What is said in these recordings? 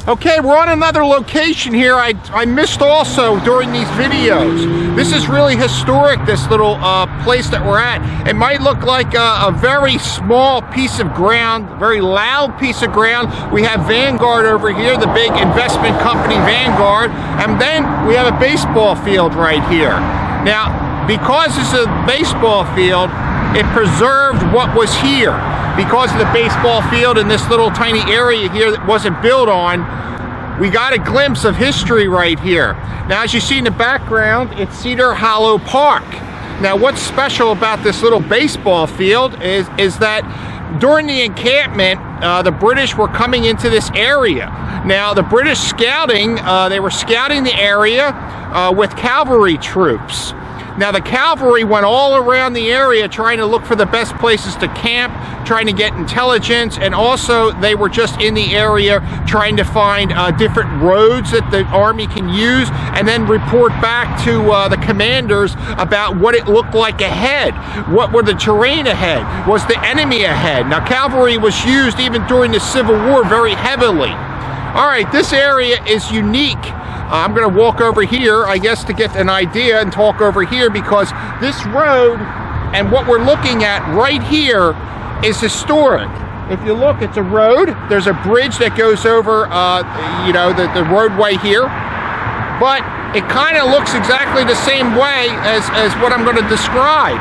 Okay, we're on another location here. I missed also during these videos. This is really historic, this little place that we're at. It might look like a very small piece of ground, very loud piece of ground. We have Vanguard over here, the big investment company Vanguard, and then we have a baseball field right here. Now, because it's a baseball field, it preserved what was here. Because of the baseball field and this little tiny area here that wasn't built on, we got a glimpse of history right here. Now, as you see in the background, it's Cedar Hollow Park. Now, what's special about this little baseball field is that during the encampment, the British were coming into this area. Now, the British scouting, they were scouting the area with cavalry troops. Now, the cavalry went all around the area trying to look for the best places to camp, trying to get intelligence, and also they were just in the area trying to find different roads that the army can use, and then report back to the commanders about what it looked like ahead. What were the terrain ahead? Was the enemy ahead? Now, cavalry was used even during the Civil War very heavily. All right, this area is unique. I'm going to walk over here, I guess, to get an idea and talk over here, because this road and what we're looking at right here is historic. If you look, it's a road. There's a bridge that goes over, the roadway here. But it kind of looks exactly the same way as what I'm going to describe.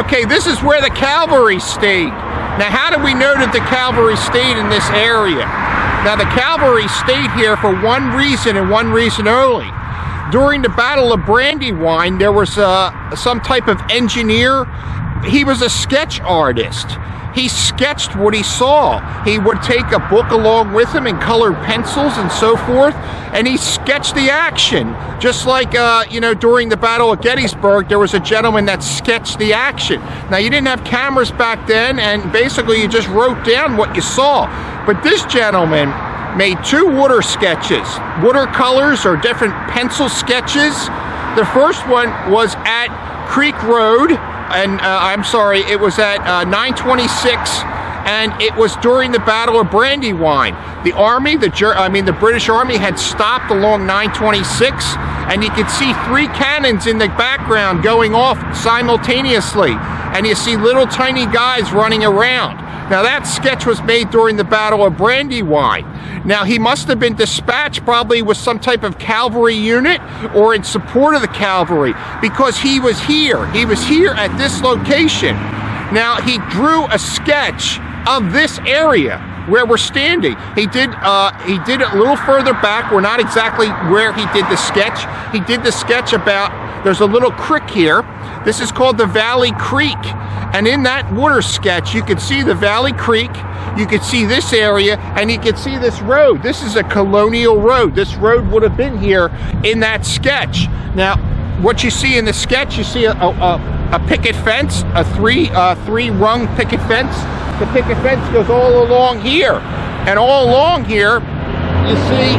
Okay, this is where the cavalry stayed. Now, how do we know that the cavalry stayed in this area? Now, the cavalry stayed here for one reason and one reason only. During the Battle of Brandywine, there was some type of engineer. He was a sketch artist. He sketched what he saw. He would take a book along with him and colored pencils and so forth, and he sketched the action. Just like, during the Battle of Gettysburg, there was a gentleman that sketched the action. Now, you didn't have cameras back then, and basically you just wrote down what you saw. But this gentleman made two water sketches, watercolors or different pencil sketches. The first one was at Creek Road, and it was at 926, and it was during the Battle of Brandywine. The army, the British Army had stopped along 926, and you could see three cannons in the background going off simultaneously, and you see little tiny guys running around. Now, that sketch was made during the Battle of Brandywine. Now, he must have been dispatched probably with some type of cavalry unit or in support of the cavalry, because he was here. He was here at this location. Now, he drew a sketch of this area where we're standing. He did it a little further back. We're not exactly where he did the sketch. He did the sketch about, there's a little creek here. This is called the Valley Creek. And in that water sketch, you could see the Valley Creek, you could see this area, and you could see this road. This is a colonial road. This road would have been here in that sketch. Now, what you see in the sketch, you see a picket fence, a three-rung picket fence. The picket fence goes all along here. And all along here, you see,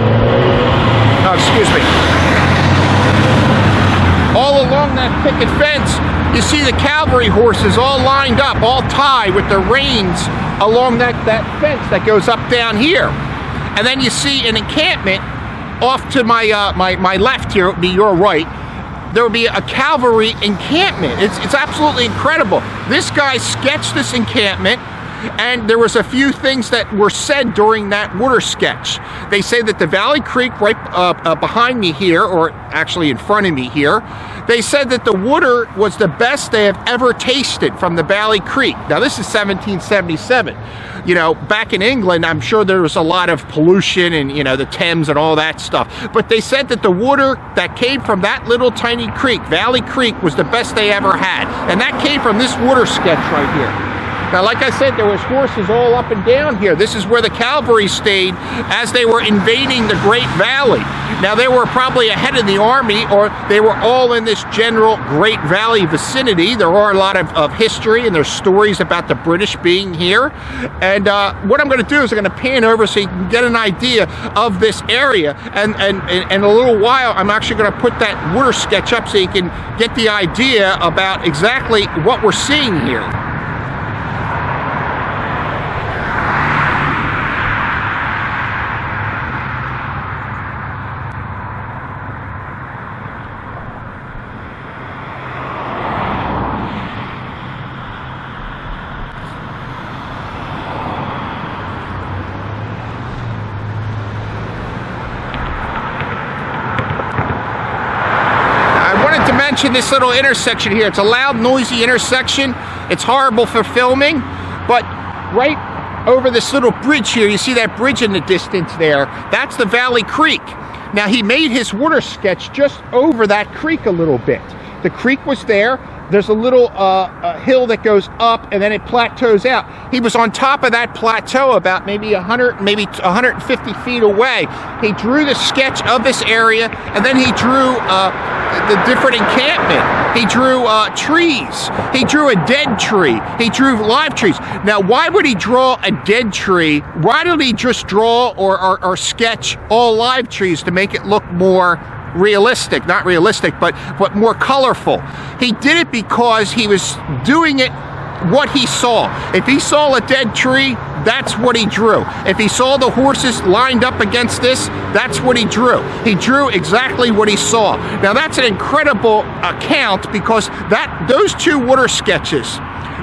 all along that picket fence, you see the cavalry horses all lined up, all tied with their reins along that fence that goes up down here. And then you see an encampment off to my left here, it would be your right. There would be a cavalry encampment. It's absolutely incredible. This guy sketched this encampment, and there was a few things that were said during that water sketch. They say that the Valley Creek right behind me here, or actually in front of me here, they said that the water was the best they have ever tasted from the Valley Creek. Now, this is 1777. Back in England, I'm sure there was a lot of pollution and, the Thames and all that stuff. But they said that the water that came from that little tiny creek, Valley Creek, was the best they ever had. And that came from this water sketch right here. Now, like I said, there was horses all up and down here. This is where the cavalry stayed as they were invading the Great Valley. Now, they were probably ahead of the army, or they were all in this general Great Valley vicinity. There are a lot of history, and there's stories about the British being here. And what I'm going to do is I'm going to pan over so you can get an idea of this area. And in a little while, I'm actually going to put that water sketch up so you can get the idea about exactly what we're seeing here. watching this little intersection here. It's a loud, noisy intersection. It's horrible for filming, but right over this little bridge here, you see that bridge in the distance there? That's the Valley Creek. Now, he made his water sketch just over that creek a little bit. The creek was there. There's a little hill that goes up and then it plateaus out. He was on top of that plateau about maybe 100, maybe 150 feet away. He drew the sketch of this area, and then he drew the different encampment. He drew trees. He drew a dead tree. He drew live trees. Now, why would he draw a dead tree? Why did he just draw or sketch all live trees to make it look more realistic? Not realistic, but more colorful. He did it because he was doing it what he saw. If he saw a dead tree, that's what he drew. If he saw the horses lined up against this, that's what he drew. He drew exactly what he saw. Now, that's an incredible account, because those two water sketches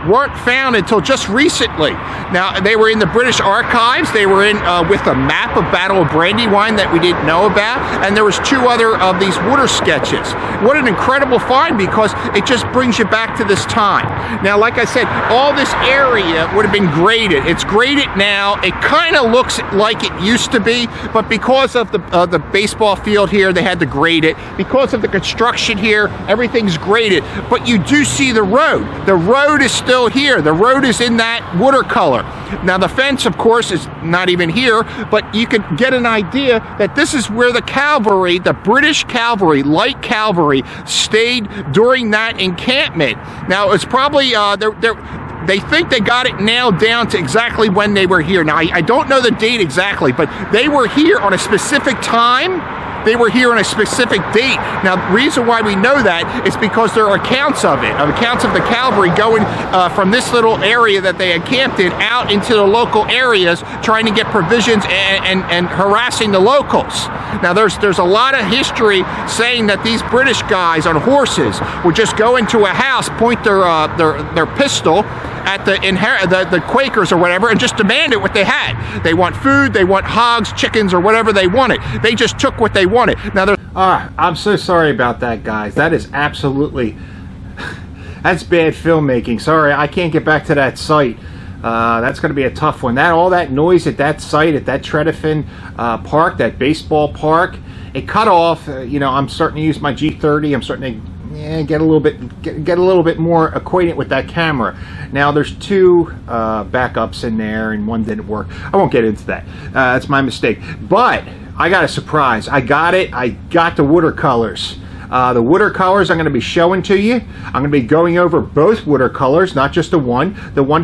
weren't found until just recently. Now, they were in the British archives. They were in with a map of Battle of Brandywine that we didn't know about, and there was two other of these water sketches. What an incredible find, because it just brings you back to this time. Now, like I said, all this area would have been graded. It's graded now. It kind of looks like it used to be, but because of the baseball field here, they had to grade it. Because of the construction here, everything's graded. But you do see the road. The road is still here. The road is in that watercolor. Now, the fence, of course, is not even here, but you can get an idea that this is where the cavalry, the British cavalry, light cavalry, stayed during that encampment. Now, it's probably they think they got it nailed down to exactly when they were here. Now, I don't know the date exactly, but they were here on a specific time. They were here on a specific date. Now, the reason why we know that is because there are accounts of it, accounts of the cavalry going from this little area that they had camped in out into the local areas, trying to get provisions and harassing the locals. Now, there's a lot of history saying that these British guys on horses would just go into a house, point their pistol at the Quakers or whatever, and just demanded what they had. They want food, they want hogs, chickens, or whatever they wanted. They just took what they wanted. Now, I'm so sorry about that, guys. That is absolutely, that's bad filmmaking. Sorry, I can't get back to that site. That's going to be a tough one. All that noise at that site, at that Tredyffin park, that baseball park, it cut off. I'm starting to use my G30. I'm starting to get a little bit more acquainted with that camera. Now, there's two backups in there, and one didn't work. I won't get into that. That's my mistake. But I got a surprise. I got it. I got the watercolors. The watercolors I'm going to be showing to you. I'm going to be going over both watercolors, not just the one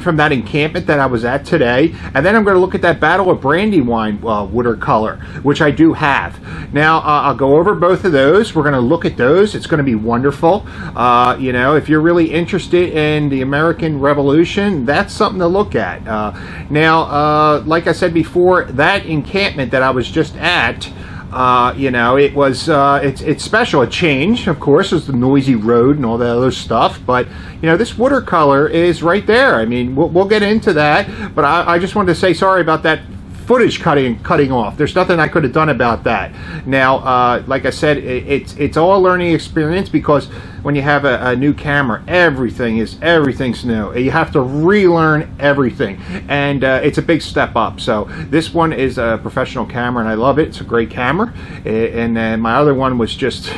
from that encampment that I was at today, and then I'm going to look at that Battle of Brandywine watercolor, which I do have. Now, I'll go over both of those. We're going to look at those. It's going to be wonderful. If you're really interested in the American Revolution, that's something to look at. Now, like I said before, that encampment that I was just at, it was it's special. It changed, of course. There's the noisy road and all that other stuff, but this watercolor is right there. I mean, we'll get into that, but I just wanted to say sorry about that footage cutting off. There's nothing I could have done about that. Now, like I said, it's all a learning experience, because when you have a new camera, everything's new. You have to relearn everything, and it's a big step up. So this one is a professional camera, and I love it. It's a great camera, and my other one was just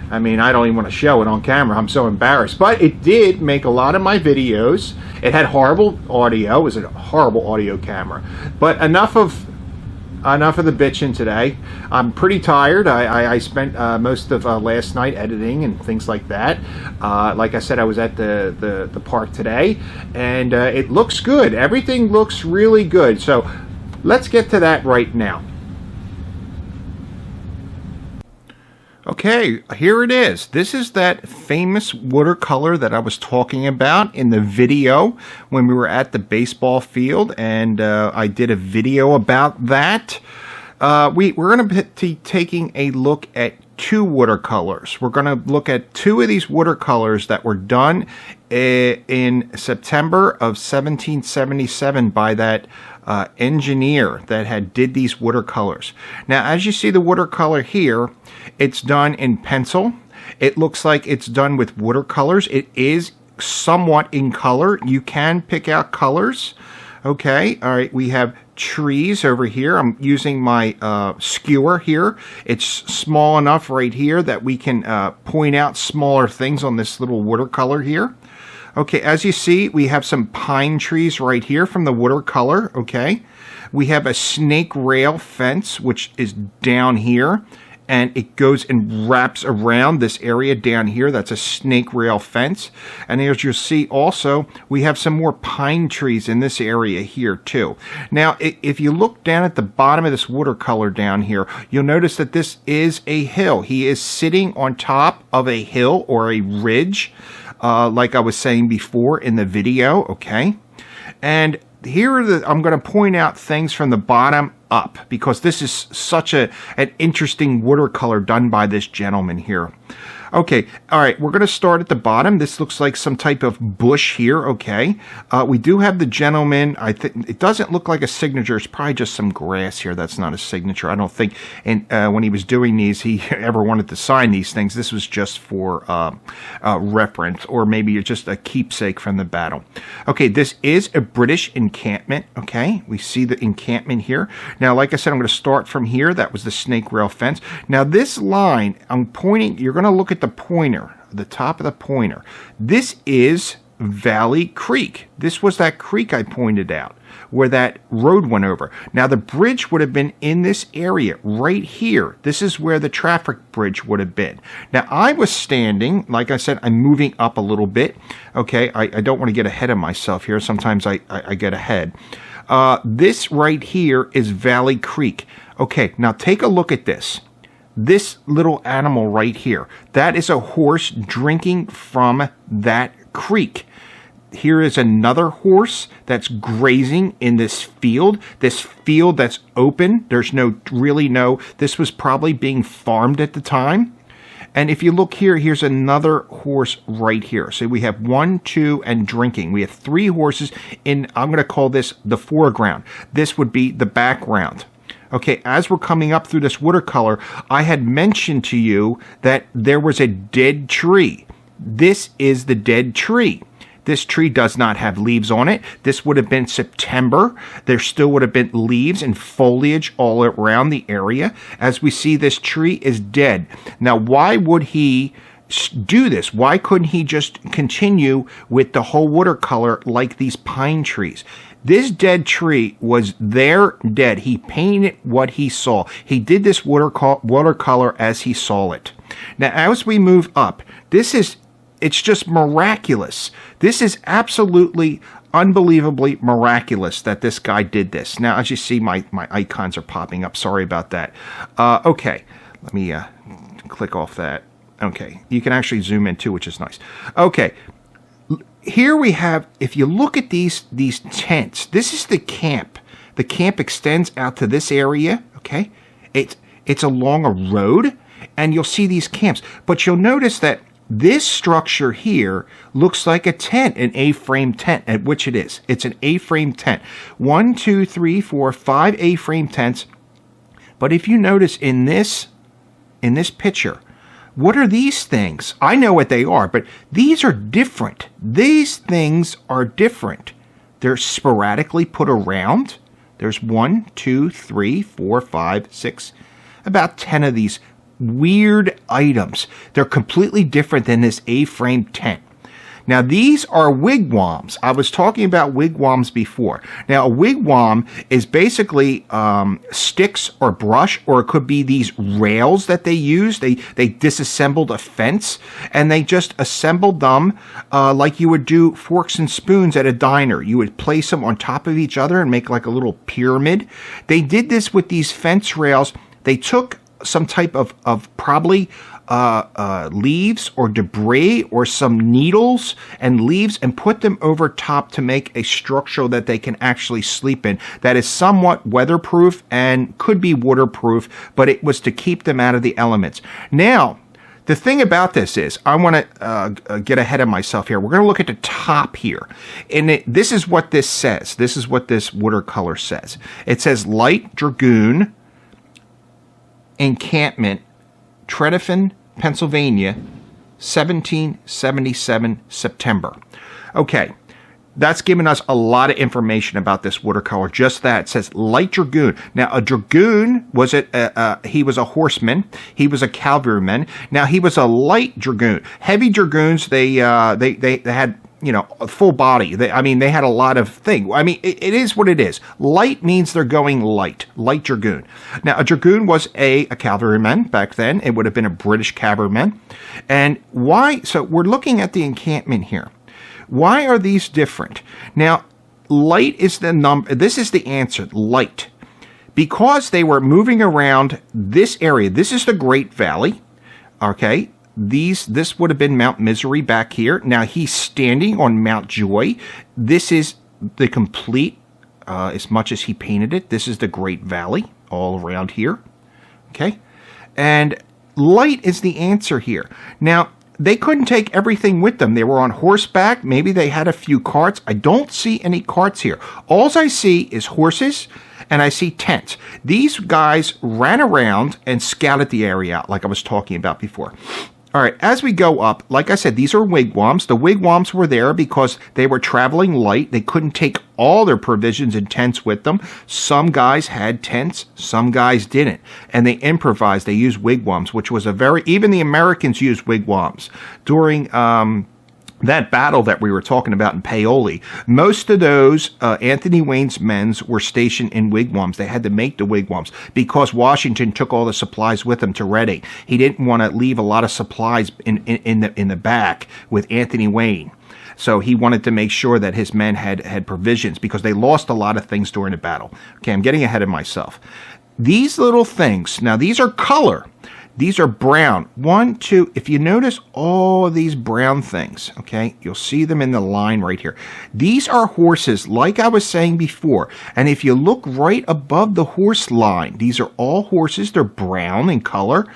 I mean, I don't even want to show it on camera. I'm so embarrassed. But it did make a lot of my videos. It had horrible audio. It was a horrible audio camera. But enough of the bitching today. I'm pretty tired. I spent most of last night editing and things like that. Like I said, I was at the park today, and it looks good. Everything looks really good. So let's get to that right now. Okay, here it is. This is that famous watercolor that I was talking about in the video when we were at the baseball field, and I did a video about that. We're going to be taking a look at two watercolors. We're going to look at two of these watercolors that were done in September of 1777 by that engineer that did these watercolors. Now, as you see the watercolor here, it's done in pencil, It looks like it's done with watercolors. It is somewhat in color. You can pick out colors. Okay, all right, we have trees over here. I'm using my skewer here. It's small enough right here that we can point out smaller things on this little watercolor here. Okay, as you see, we have some pine trees right here from the watercolor, okay? We have a snake rail fence, which is down here, and it goes and wraps around this area down here. That's a snake rail fence. And as you'll see also, we have some more pine trees in this area here too. Now, if you look down at the bottom of this watercolor down here, you'll notice that this is a hill. He is sitting on top of a hill or a ridge, like I was saying before in the video, okay? And here are I'm going to point out things from the bottom up because this is such an interesting watercolor done by this gentleman here. Okay, all right, we're going to start at the bottom. This looks like some type of bush here, okay? We do have the gentleman. I think it doesn't look like a signature. It's probably just some grass here. That's not a signature. I don't think when he was doing these, he ever wanted to sign these things. This was just for reference, or maybe just a keepsake from the battle. Okay, this is a British encampment, okay? We see the encampment here. Now, like I said, I'm going to start from here. That was the snake rail fence. Now, this line, I'm pointing, you're going to look at the pointer, the top of the pointer. This is Valley Creek. This was that creek I pointed out where that road went over. Now the bridge would have been in this area right here. This is where the traffic bridge would have been. Now I was standing, like I said, I'm moving up a little bit. Okay, I don't want to get ahead of myself here. Sometimes I get ahead. This right here is Valley Creek. Okay, now take a look at this. This little animal right here, that is a horse drinking from that creek. Here is another horse that's grazing in this field that's open. There's this was probably being farmed at the time. And if you look here, here's another horse right here. So we have 1, 2, and drinking. We have 3 horses in, I'm going to call this the foreground. This would be the background. Okay, as we're coming up through this watercolor, I had mentioned to you that there was a dead tree. This is the dead tree. This tree does not have leaves on it. This would have been September. There still would have been leaves and foliage all around the area. As we see, this tree is dead. Now, why would he do this? Why couldn't he just continue with the whole watercolor like these pine trees? This dead tree was there dead. He painted what he saw. He did this watercolor as he saw it. Now, as we move up, it's just miraculous. This is absolutely unbelievably miraculous that this guy did this. Now, as you see, my icons are popping up. Sorry about that. Okay, let me click off that. Okay, you can actually zoom in too, which is nice. Okay. Here we have, if you look at these tents, this is the camp. The camp extends out to this area, okay? It's along a road, and you'll see these camps. But you'll notice that this structure here looks like a tent, an A-frame tent, which it is. It's an A-frame tent. 1, 2, 3, 4, 5 A-frame tents. But if you notice in this picture, what are these things? I know what they are, but these are different. These things are different. They're sporadically put around. There's 1, 2, 3, 4, 5, 6, about 10 of these weird items. They're completely different than this A-frame tent. Now, these are wigwams. I was talking about wigwams before. Now, a wigwam is basically sticks or brush, or it could be these rails that they use. They disassembled a fence, and they just assembled them like you would do forks and spoons at a diner. You would place them on top of each other and make like a little pyramid. They did this with these fence rails. They took some type of probably leaves or debris or some needles and leaves and put them over top to make a structure that they can actually sleep in that is somewhat weatherproof and could be waterproof, but it was to keep them out of the elements. Now, the thing about this is, I want to get ahead of myself here. We're going to look at the top here. And this is what this says. This is what this watercolor says. It says Light Dragoon Encampment, Tredyffin, Pennsylvania, 1777 September. Okay, that's giving us a lot of information about this watercolor. Just that. It says light dragoon. Now, a dragoon was he was a horseman. He was a cavalryman. Now, he was a light dragoon. Heavy dragoons, they had, you know, a full body. They had a lot of things. I mean, it is what it is. Light means they're going light dragoon. Now, a dragoon was a cavalryman back then. It would have been a British cavalryman. And why? So we're looking at the encampment here. Why are these different? Now, light is the number. This is the answer, light. Because they were moving around this area. This is the Great Valley. Okay. This would have been Mount Misery back here. Now he's standing on Mount Joy. This is the complete, as much as he painted it, this is the Great Valley all around here. Okay. And light is the answer here. Now, they couldn't take everything with them. They were on horseback. Maybe they had a few carts. I don't see any carts here. All I see is horses, and I see tents. These guys ran around and scouted the area out like I was talking about before. All right, as we go up, like I said, these are wigwams. The wigwams were there because they were traveling light. They couldn't take all their provisions and tents with them. Some guys had tents, some guys didn't. And they improvised. They used wigwams, which was even the Americans used wigwams. During that battle that we were talking about in Paoli, most of those Anthony Wayne's men were stationed in wigwams. They had to make the wigwams because Washington took all the supplies with him to Reading. He didn't want to leave a lot of supplies in the back with Anthony Wayne. So he wanted to make sure that his men had provisions because they lost a lot of things during the battle. Okay, I'm getting ahead of myself. These little things, now these are color. These are brown. 1, 2, if you notice all of these brown things, okay, you'll see them in the line right here. These are horses, like I was saying before. And if you look right above the horse line, these are all horses. They're brown in color.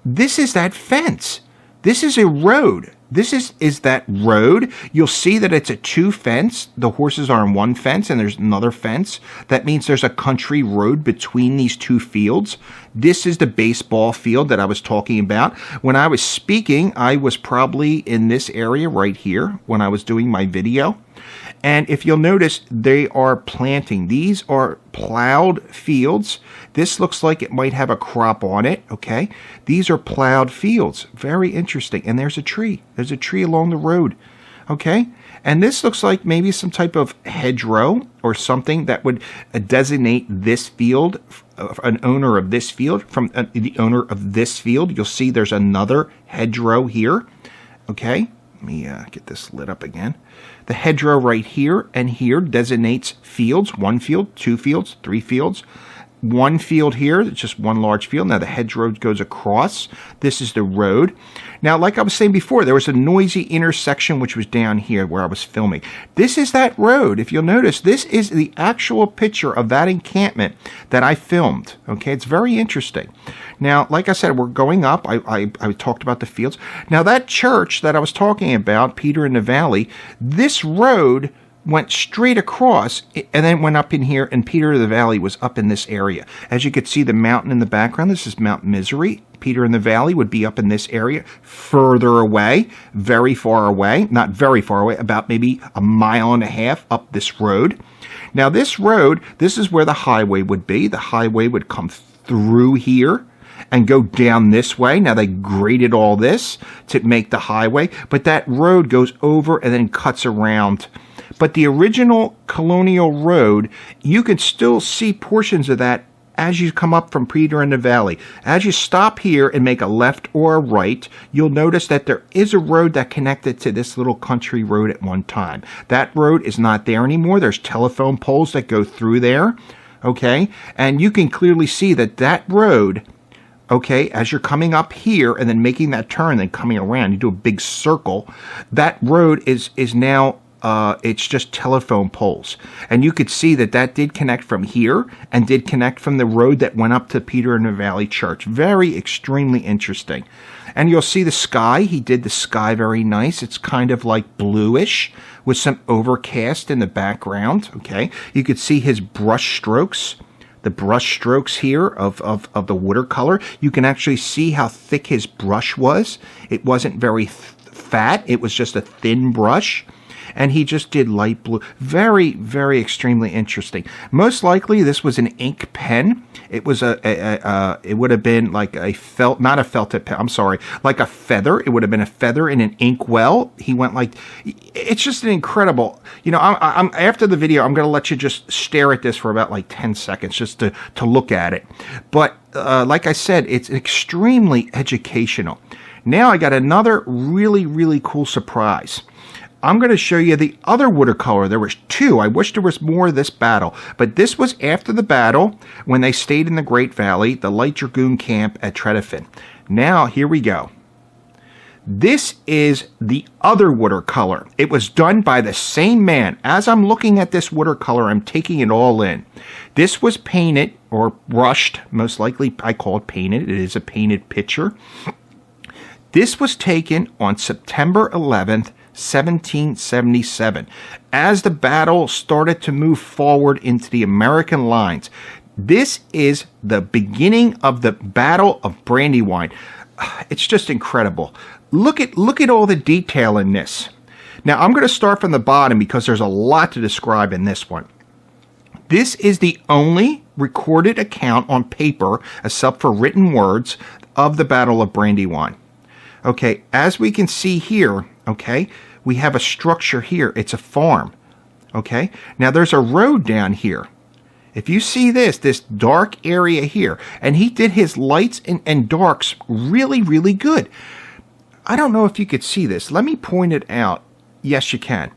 This is that fence. This is a road. This is that road. You'll see that it's a 2 fence. The horses are on 1 fence and there's another fence. That means there's a country road between these 2 fields. This is the baseball field that I was talking about. When I was speaking, I was probably in this area right here when I was doing my video. And if you'll notice, they are planting. These are plowed fields. This looks like it might have a crop on it, okay? These are plowed fields. Very interesting. And there's a tree. There's a tree along the road, okay? And this looks like maybe some type of hedgerow or something that would designate this field, an owner of this field. From the owner of this field, you'll see there's another hedgerow here, okay? Let me get this lit up again. The hedgerow right here and here designates fields. 1 field, 2 fields, 3 fields. 1 field here, it's just 1 large field. Now the hedgerow goes across. This is the road. Now, like I was saying before, there was a noisy intersection which was down here where I was filming. This is that road. If you'll notice, this is the actual picture of that encampment that I filmed. Okay, it's very interesting. Now, like I said, we're going up. I talked about the fields. Now, that church that I was talking about, Peter in the Valley, this road went straight across and then went up in here, and Peter of the Valley was up in this area. As you could see, the mountain in the background, this is Mount Misery. Peter in the Valley would be up in this area, further away, very far away, not very far away, about maybe 1.5 miles up this road. Now this road, this is where the highway would be. The highway would come through here and go down this way. Now they graded all this to make the highway, but that road goes over and then cuts around. But the original colonial road, you can still see portions of that as you come up from Peter in the Valley. As you stop here and make a left or a right, you'll notice that there is a road that connected to this little country road at one time. That road is not there anymore. There's telephone poles that go through there, okay? And you can clearly see that that road, okay, as you're coming up here and then making that turn, then coming around, you do a big circle, that road is now it's just telephone poles. And you could see that that did connect from here and did connect from the road that went up to Peter in the Valley Church. Very extremely interesting. And you'll see the sky. He did the sky very nice. It's kind of like bluish with some overcast in the background. Okay. You could see his brush strokes the brush strokes here of the watercolor. You can actually see how thick his brush was. It wasn't very fat. It was just a thin brush. And he just did light blue. Very, very extremely interesting. Most likely this was an ink pen. It was it would have been like a felt, not a felted pen, I'm sorry, like a feather. It would have been a feather in an ink well. He went like, it's just an incredible, you know, I'm after the video, I'm going to let you just stare at this for about like 10 seconds just to look at it. But like I said, it's extremely educational. Now I got another really, really cool surprise. I'm going to show you the other watercolor. There was two. I wish there was more of this battle. But this was after the battle when they stayed in the Great Valley, the Light Dragoon camp at Tredyffin. Now, here we go. This is the other watercolor. It was done by the same man. As I'm looking at this watercolor, I'm taking it all in. This was painted or brushed. Most likely, I call it painted. It is a painted picture. This was taken on September 11th, 1777, as the battle started to move forward into the American lines. This is the beginning of the Battle of Brandywine. It's just incredible. Look at all the detail in this. Now I'm going to start from the bottom because there's a lot to describe in this one. This is the only recorded account on paper, except for written words, of the Battle of Brandywine. Okay, as we can see here, okay, we have a structure here. It's a farm, okay? Now, there's a road down here. If you see this dark area here, and he did his lights and darks really, really good. I don't know if you could see this. Let me point it out. Yes, you can.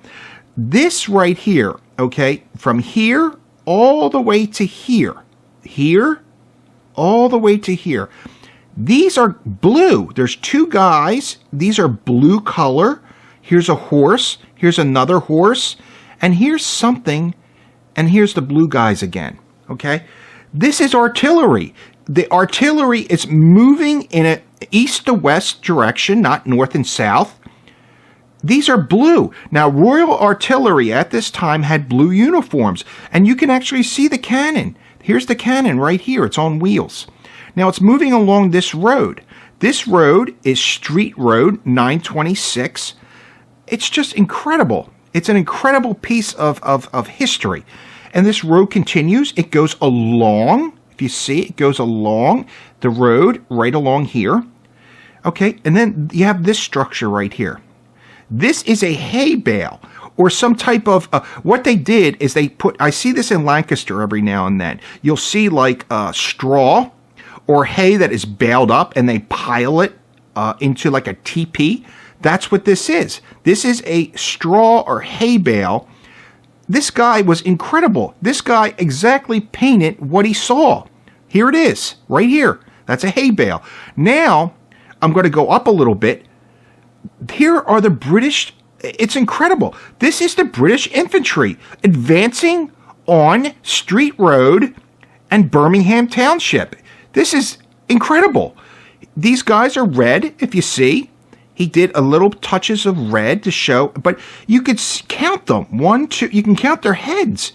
This right here, okay, from here all the way to here, all the way to here, these are blue. There's two guys. These are blue color. Here's a horse. Here's another horse. And here's something. And here's the blue guys again. Okay? This is artillery. The artillery is moving in an east to west direction, not north and south. These are blue. Now, Royal Artillery at this time had blue uniforms. And you can actually see the cannon. Here's the cannon right here. It's on wheels. Now, it's moving along this road. This road is Street Road 926. It's just incredible. It's an incredible piece of history. And this road continues. It goes along, if you see, it goes along the road right along here. Okay, and then you have this structure right here. This is a hay bale or some type of, what they did is they put, I see this in Lancaster every now and then. You'll see like straw or hay that is baled up and they pile it into like a teepee. That's what this is. This is a straw or hay bale. This guy was incredible. This guy exactly painted what he saw. Here it is, right here. That's a hay bale. Now, I'm going to go up a little bit. Here are the British. It's incredible. This is the British infantry advancing on Street Road and Birmingham Township. This is incredible. These guys are red, if you see. He did a little touches of red to show, but you could count them. 1, 2, you can count their heads.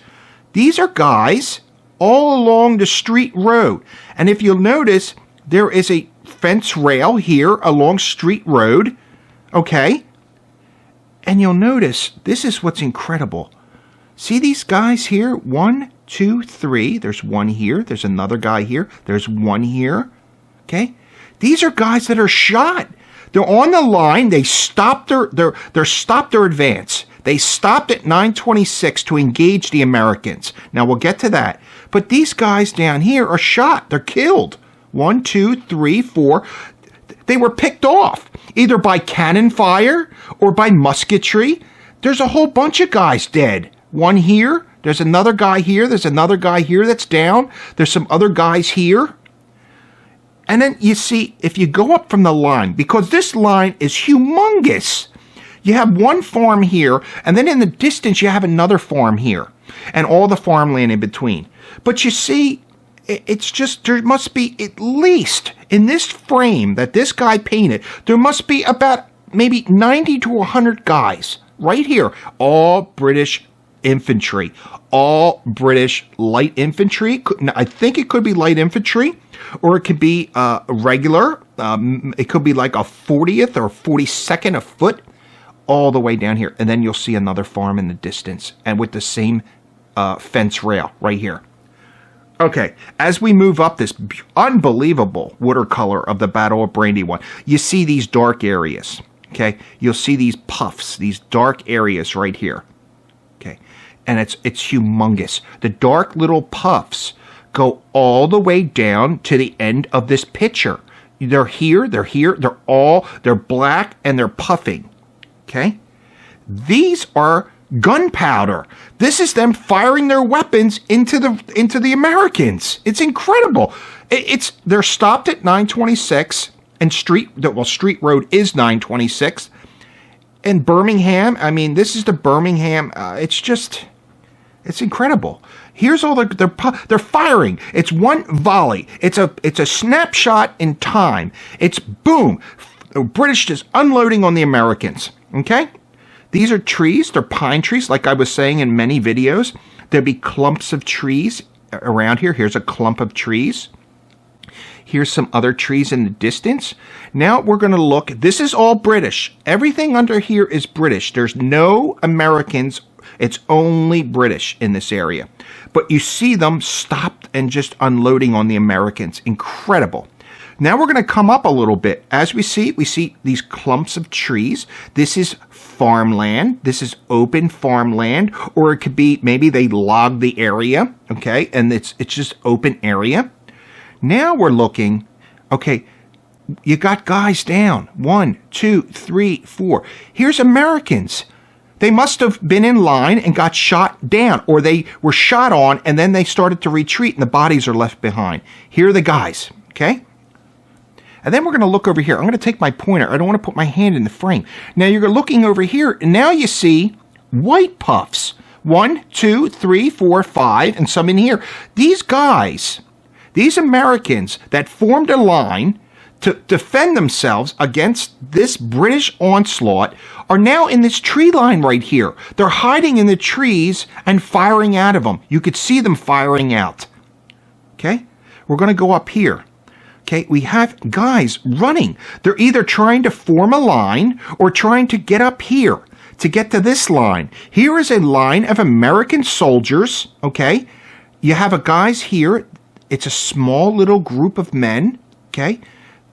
These are guys all along the Street Road. And if you'll notice, there is a fence rail here along Street Road, okay? And you'll notice, this is what's incredible. See these guys here? 1, 2, 3. There's one here. There's another guy here. There's one here. Okay? These are guys that are shot. They're on the line. They stopped their stopped their advance. They stopped at 926 to engage the Americans. Now we'll get to that. But these guys down here are shot. They're killed. 1, 2, 3, 4. They were picked off either by cannon fire or by musketry. There's a whole bunch of guys dead. One here. There's another guy here. There's another guy here that's down. There's some other guys here. And then you see, if you go up from the line, because this line is humongous, you have one farm here, and then in the distance you have another farm here, and all the farmland in between. But you see, it's just, there must be at least, in this frame that this guy painted, there must be about maybe 90 to 100 guys right here, all British infantry, all British light infantry. I think it could be light infantry, or it could be regular. It could be like a 40th or 42nd a foot, all the way down here. And then you'll see another farm in the distance, and with the same fence rail right here. Okay, as we move up this unbelievable watercolor of the Battle of Brandywine, you see these dark areas, okay? You'll see these puffs, these dark areas right here, okay? And it's humongous. The dark little puffs go all the way down to the end of this picture. They're here, they're black, and they're puffing, okay? These are gunpowder. This is them firing their weapons into the Americans. It's incredible. They're stopped at 926 and Street Road is 926. And Birmingham, I mean, this is the Birmingham. It's incredible. Here's all they're firing. It's one volley. It's a snapshot in time. It's boom. British just unloading on the Americans. Okay. These are trees. They're pine trees, like I was saying in many videos. There'll be clumps of trees around here. Here's a clump of trees. Here's some other trees in the distance. Now we're going to look. This is all British. Everything under here is British. There's no Americans. It's only British in this area. But you see them stopped and just unloading on the Americans. Incredible. Now we're going to come up a little bit. As we see these clumps of trees. This is farmland. This is open farmland, or it could be maybe they logged the area, okay, and it's just open area. Now we're looking, okay, you got guys down. 1, 2, 3, 4. Here's Americans. They must have been in line and got shot down, or they were shot on and then they started to retreat and the bodies are left behind. Here are the guys, okay? And then we're going to look over here. I'm going to take my pointer. I don't want to put my hand in the frame. Now you're looking over here, and now you see white puffs. 1, 2, 3, 4, 5, and some in here. These guys, these Americans that formed a line to defend themselves against this British onslaught are now in this tree line right here. They're hiding in the trees and firing out of them. You could see them firing out. Okay? We're going to go up here. Okay, we have guys running. They're either trying to form a line or trying to get up here to get to this line. Here is a line of American soldiers, okay? You have a guys here. It's a small little group of men, okay,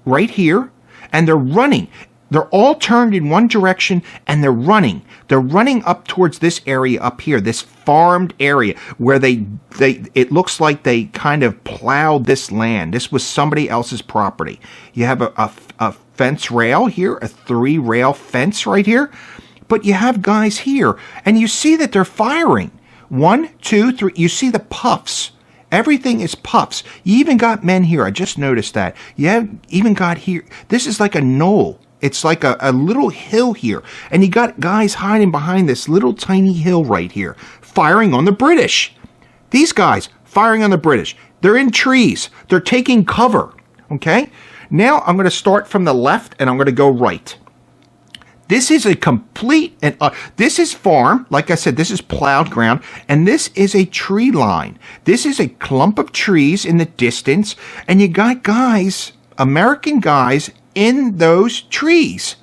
right here, and they're running. They're all turned in one direction, and they're running. They're running up towards this area up here, this farmed area, where it looks like they kind of plowed this land. This was somebody else's property. You have a fence rail here, a 3-rail fence right here, but you have guys here, and you see that they're firing. 1, 2, 3. You see the puffs. Everything is puffs. You even got men here. I just noticed that. You have even got here. This is like a knoll. It's like a little hill here. And you got guys hiding behind this little tiny hill right here, firing on the British. These guys firing on the British. They're in trees. They're taking cover. Okay? Now I'm going to start from the left and I'm going to go right. This is a complete, this is farm. Like I said, this is plowed ground. And this is a tree line. This is a clump of trees in the distance. And you got guys, American guys, in those trees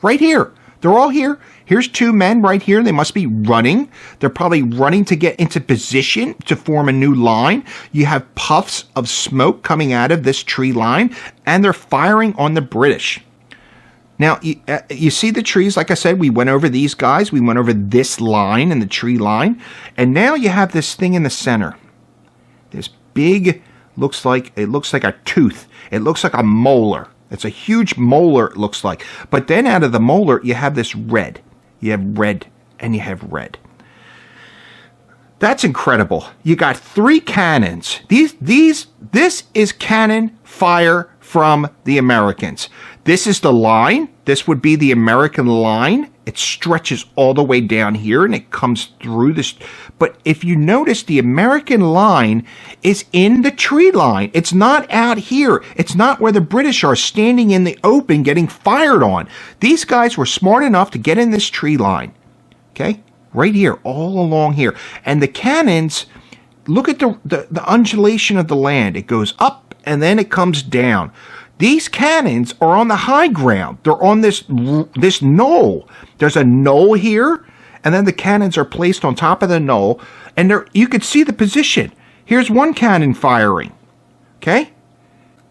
right here. They're all here. Here's 2 men right here. They must be running. They're probably running to get into position to form a new line. You have puffs of smoke coming out of this tree line, and they're firing on the British. Now, you see the trees. Like I said, we went over these guys. We went over this line and the tree line. And now you have this thing in the center. This big, looks like a tooth. It looks like a molar. It's a huge molar, it looks like. But then out of the molar, you have this red. You have red, and you have red. That's incredible. You got 3 cannons. This is cannon fire from the Americans. This is the line. This would be the American line. It stretches all the way down here, and it comes through this. But if you notice, the American line is in the tree line. It's not out here. It's not where the British are standing in the open getting fired on. These guys were smart enough to get in this tree line. Okay? right here, all along here. And the cannons, look at the undulation of the land. It goes up and then it comes down. These cannons are on the high ground. They're on this knoll. There's a knoll here, and then the cannons are placed on top of the knoll, and you could see the position. Here's one cannon firing, okay?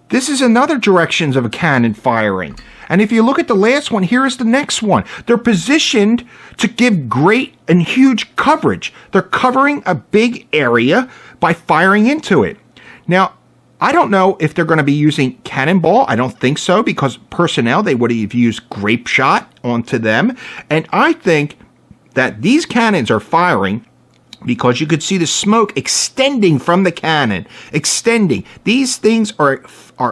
This is another directions of a cannon firing. And if you look at the last one, here is the next one. They're positioned to give great and huge coverage. They're covering a big area by firing into it. Now, I don't know if they're going to be using cannonball. I don't think so, because personnel, they would have used grape shot onto them. And I think that these cannons are firing because you could see the smoke extending from the cannon, extending. These things are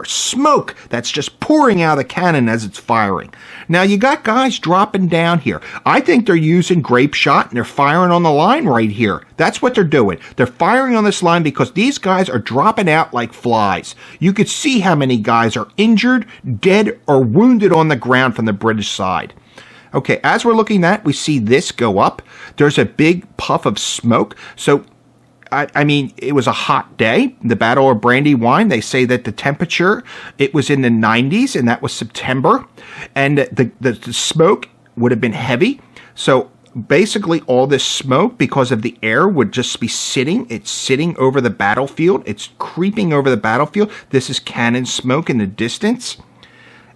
smoke that's just pouring out of the cannon as it's firing. Now, you got guys dropping down here. I think they're using grape shot, and they're firing on the line right here. That's what they're doing. They're firing on this line because these guys are dropping out like flies. You could see how many guys are injured, dead, or wounded on the ground from the British side. Okay, as we're looking at, we see this go up. There's a big puff of smoke. So, I mean, it was a hot day. The Battle of Brandywine, they say that the temperature, it was in the 90s, and that was September. And the smoke would have been heavy. So, basically, all this smoke, because of the air, would just be sitting. It's sitting over the battlefield. It's creeping over the battlefield. This is cannon smoke in the distance.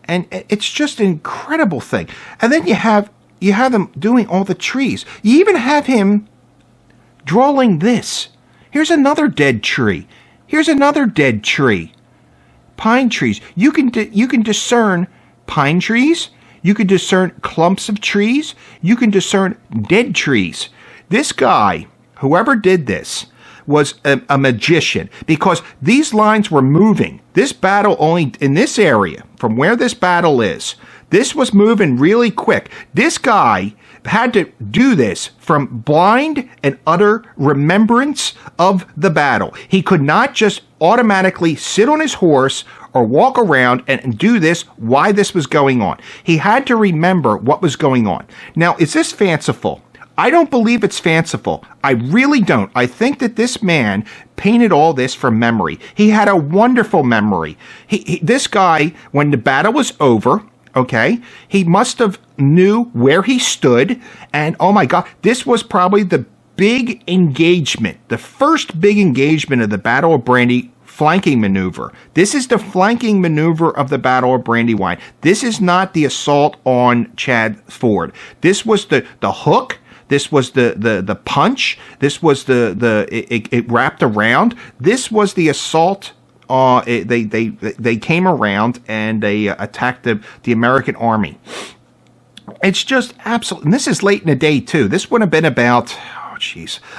And it's just an incredible thing. And then you have him doing all the trees. You even have him drawing this. Here's another dead tree. Here's another dead tree. Pine trees. You can discern pine trees. You can discern clumps of trees. You can discern dead trees. This guy, whoever did this, was a magician, because these lines were moving. This battle only in this area, from where this battle is, this was moving really quick. This guy had to do this from blind and utter remembrance of the battle. He could not just automatically sit on his horse or walk around and do this while this was going on. He had to remember what was going on. Now, is this fanciful? I don't believe it's fanciful. I really don't. I think that this man painted all this from memory. He had a wonderful memory. This guy, when the battle was over, okay, he must have knew where he stood. And oh my God, this was probably the big engagement, the first big engagement of the Battle of Brandy flanking maneuver. This is the flanking maneuver of the Battle of Brandywine. This is not the assault on Chad Ford. This was the hook. This was the punch. This was it wrapped around. This was the assault. They came around and they attacked the American army. It's just absolute. And this is late in the day too. This would have been about,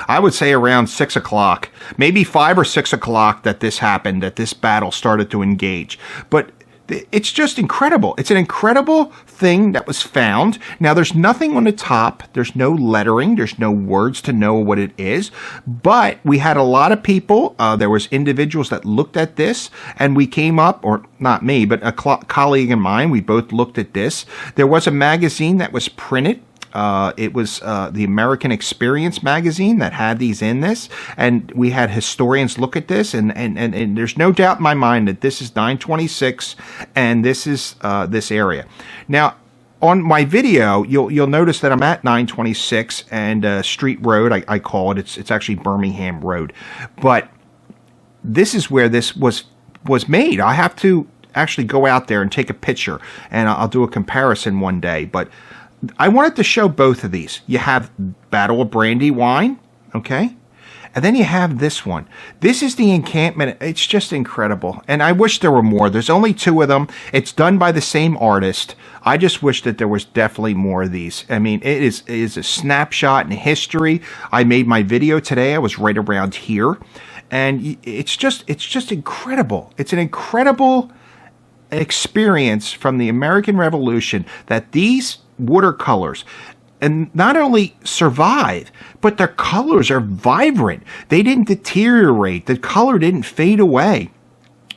I would say around 6 o'clock, maybe 5 or 6 o'clock that this happened, that this battle started to engage. But it's just incredible. It's an incredible thing that was found. Now, there's nothing on the top. There's no lettering. There's no words to know what it is. But we had a lot of people. There was individuals that looked at this, and we came up, or not me, but a colleague of mine, we both looked at this. There was a magazine that was printed. It was the American Experience magazine that had these in this, and we had historians look at this, and there's no doubt in my mind that this is 926, and this is this area. Now, on my video, you'll notice that I'm at 926 and Street Road. I call it. It's actually Birmingham Road, but this is where this was made. I have to actually go out there and take a picture, and I'll do a comparison one day, but I wanted to show both of these. You have Battle of Brandywine, okay? And then you have this one. This is the encampment. It's just incredible. And I wish there were more. There's only 2 of them. It's done by the same artist. I just wish that there was definitely more of these. I mean, it is a snapshot in history. I made my video today. I was right around here. And it's just incredible. It's an incredible experience from the American Revolution that these watercolors and not only survive, but their colors are vibrant. They didn't deteriorate. The color didn't fade away.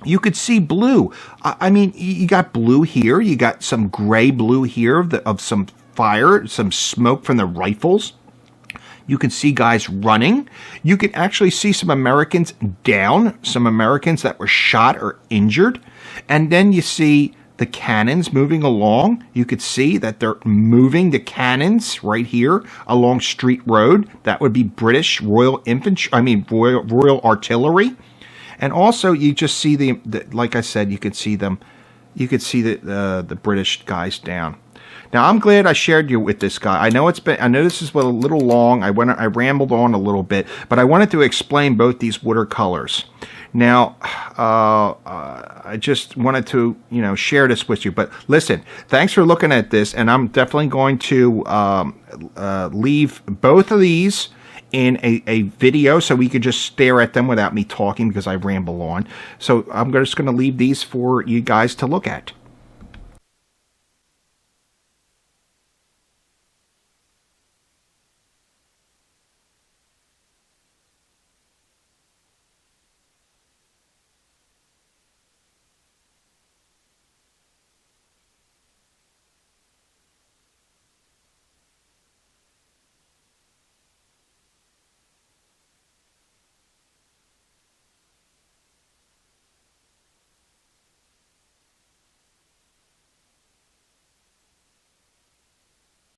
You could see blue. I mean, you got blue here. You got some gray blue here of some fire, some smoke from the rifles. You can see guys running. You can actually see some Americans down, some Americans that were shot or injured. And then you see the cannons moving along. You could see that they're moving the cannons right here along Street Road. That would be British Royal Infantry, Royal Artillery. And also you just see the like I said, you could see them. You could see the British guys down. Now I'm glad I shared you with this guy. I know this is a little long. I rambled on a little bit, but I wanted to explain both these watercolors. Now, I just wanted to, share this with you. But listen, thanks for looking at this, and I'm definitely going to leave both of these in a video so we could just stare at them without me talking because I ramble on. So I'm just going to leave these for you guys to look at.